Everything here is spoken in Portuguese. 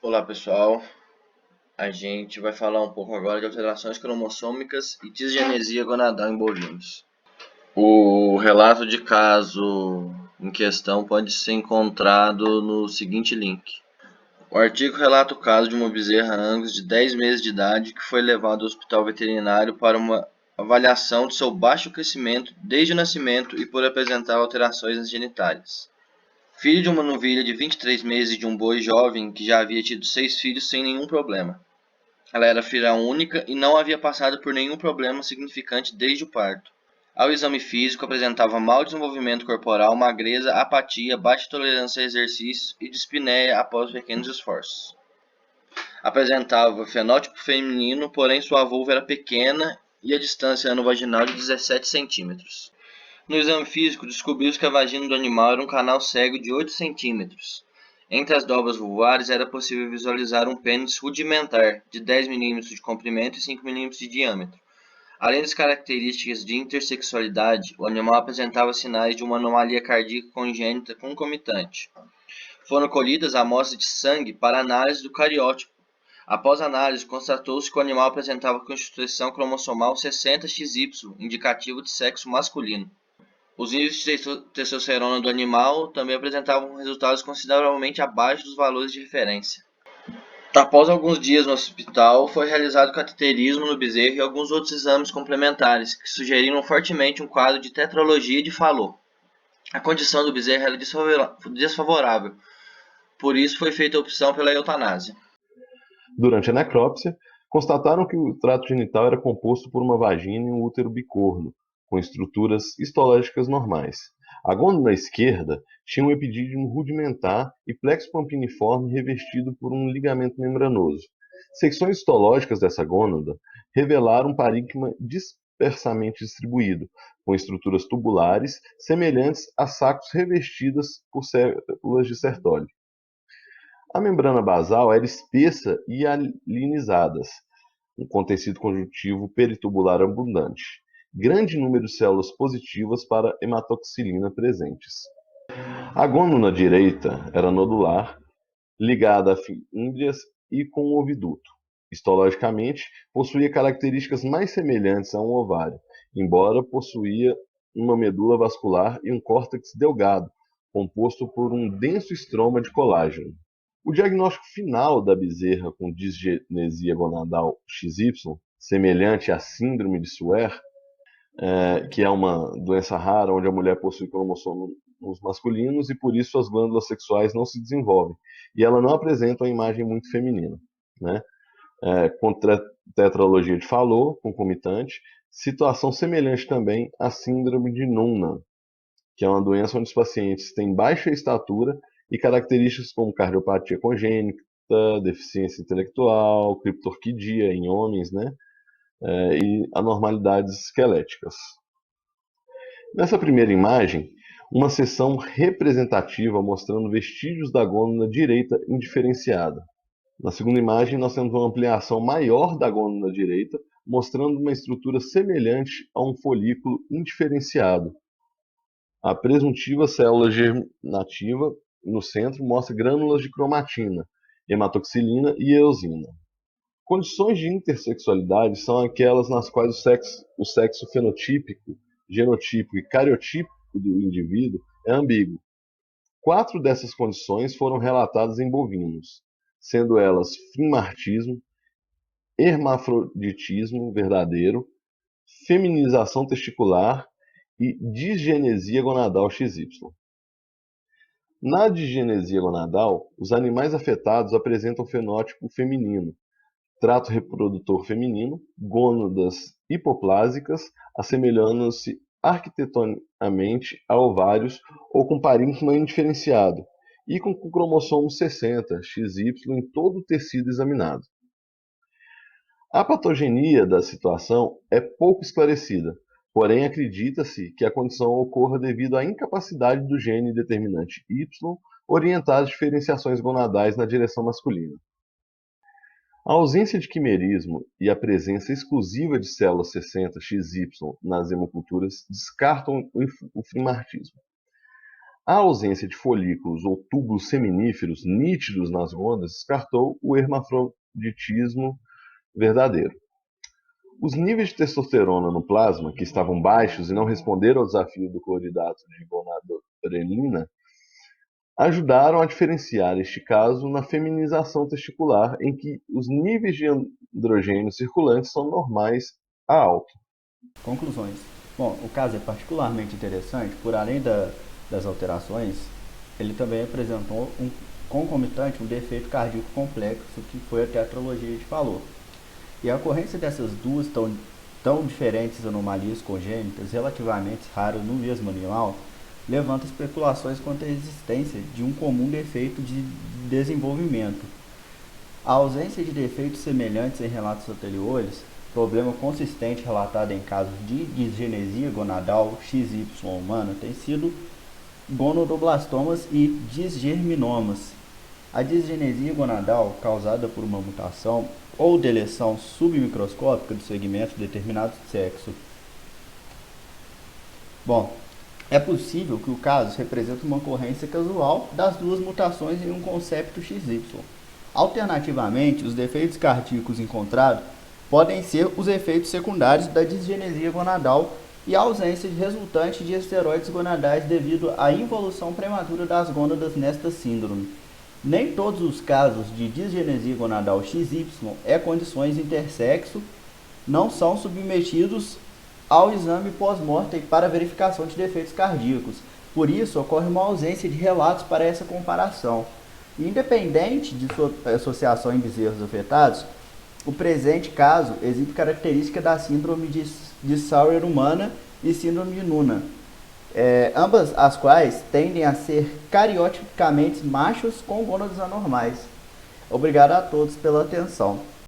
Olá pessoal, a gente vai falar um pouco agora de alterações cromossômicas e disgenesia gonadal em bovinos. O relato de caso em questão pode ser encontrado no seguinte link. O artigo relata o caso de uma bezerra Angus de 10 meses de idade que foi levada ao hospital veterinário para uma avaliação de seu baixo crescimento desde o nascimento e por apresentar alterações nas genitálias. Filho de uma novilha de 23 meses e de um boi jovem que já havia tido 6 filhos sem nenhum problema. Ela era filha única e não havia passado por nenhum problema significante desde o parto. Ao exame físico, apresentava mau desenvolvimento corporal, magreza, apatia, baixa tolerância a exercícios e dispneia após pequenos esforços. Apresentava fenótipo feminino, porém sua vulva era pequena e a distância ano-vaginal de 17 centímetros. No exame físico, descobriu-se que a vagina do animal era um canal cego de 8 centímetros. Entre as dobras vulvares era possível visualizar um pênis rudimentar, de 10 milímetros de comprimento e 5 milímetros de diâmetro. Além das características de intersexualidade, o animal apresentava sinais de uma anomalia cardíaca congênita concomitante. Foram colhidas amostras de sangue para análise do cariótipo. Após análise, constatou-se que o animal apresentava constituição cromossomal 60XY, indicativo de sexo masculino. Os níveis de testosterona do animal também apresentavam resultados consideravelmente abaixo dos valores de referência. Após alguns dias no hospital, foi realizado cateterismo no bezerro e alguns outros exames complementares, que sugeriram fortemente um quadro de tetralogia de Fallot. A condição do bezerro era desfavorável, por isso foi feita a opção pela eutanásia. Durante a necrópsia, constataram que o trato genital era composto por uma vagina e um útero bicorno, com estruturas histológicas normais. A gônada esquerda tinha um epidídimo rudimentar e plexo pampiniforme revestido por um ligamento membranoso. Secções histológicas dessa gônada revelaram um parênquima dispersamente distribuído, com estruturas tubulares semelhantes a sacos revestidas por células de Sertoli. A membrana basal era espessa e alinizadas, com tecido conjuntivo peritubular abundante. Grande número de células positivas para hematoxilina presentes. A gônada direita era nodular, ligada a fímbrias e com um oviduto. Histologicamente, possuía características mais semelhantes a um ovário, embora possuía uma medula vascular e um córtex delgado, composto por um denso estroma de colágeno. O diagnóstico final da bezerra com disgenesia gonadal XY, semelhante à síndrome de Suer, que é uma doença rara onde a mulher possui cromossomos masculinos e por isso as glândulas sexuais não se desenvolvem. E ela não apresenta uma imagem muito feminina, né? Com tetralogia de Fallot, concomitante, situação semelhante também à síndrome de Noonan, que é uma doença onde os pacientes têm baixa estatura e características como cardiopatia congênita, deficiência intelectual, criptorquidia em homens, né? E anormalidades esqueléticas. Nessa primeira imagem, uma seção representativa mostrando vestígios da gônada direita indiferenciada. Na segunda imagem, nós temos uma ampliação maior da gônada direita, mostrando uma estrutura semelhante a um folículo indiferenciado. A presuntiva célula germinativa no centro mostra grânulas de cromatina, hematoxilina e eosina. Condições de intersexualidade são aquelas nas quais o sexo fenotípico, genotípico e cariotípico do indivíduo é ambíguo. 4 dessas condições foram relatadas em bovinos, sendo elas frimartismo, hermafroditismo verdadeiro, feminização testicular e disgenesia gonadal XY. Na disgenesia gonadal, os animais afetados apresentam fenótipo feminino, trato reprodutor feminino, gônadas hipoplásicas, assemelhando-se arquitetonicamente a ovários ou com parênquima indiferenciado, e com o cromossomo 60, XY, em todo o tecido examinado. A patogenia da situação é pouco esclarecida, porém acredita-se que a condição ocorra devido à incapacidade do gene determinante Y orientar as diferenciações gonadais na direção masculina. A ausência de quimerismo e a presença exclusiva de células 60XY nas hemoculturas descartam o frimartismo. A ausência de folículos ou túbulos seminíferos nítidos nas gônadas descartou o hermafroditismo verdadeiro. Os níveis de testosterona no plasma, que estavam baixos e não responderam ao desafio do cloridato de gonadotropina, ajudaram a diferenciar este caso na feminização testicular, em que os níveis de androgênio circulantes são normais a alto. Conclusões. Bom, o caso é particularmente interessante, por além das alterações, ele também apresentou concomitante um defeito cardíaco complexo, que foi a tetralogia que a gente falou. E a ocorrência dessas duas tão diferentes anomalias congênitas, relativamente raras no mesmo animal, levanta especulações quanto à existência de um comum defeito de desenvolvimento. A ausência de defeitos semelhantes em relatos anteriores, problema consistente relatado em casos de disgenesia gonadal XY humana, tem sido gonadoblastomas e disgerminomas. A disgenesia gonadal, causada por uma mutação ou deleção submicroscópica do segmento de determinado sexo. Bom, é possível que o caso represente uma ocorrência casual das duas mutações em um concepto XY. Alternativamente, os defeitos cardíacos encontrados podem ser os efeitos secundários da disgenesia gonadal e a ausência de resultante de esteroides gonadais devido à involução prematura das gônadas nesta síndrome. Nem todos os casos de disgenesia gonadal XY e condições intersexo não são submetidos ao exame pós-mortem para verificação de defeitos cardíacos. Por isso, ocorre uma ausência de relatos para essa comparação. Independente de sua associação em bezerros afetados, o presente caso exibe característica da síndrome de Sauer humana e síndrome de Noonan, ambas as quais tendem a ser cariotipicamente machos com gônadas anormais. Obrigado a todos pela atenção.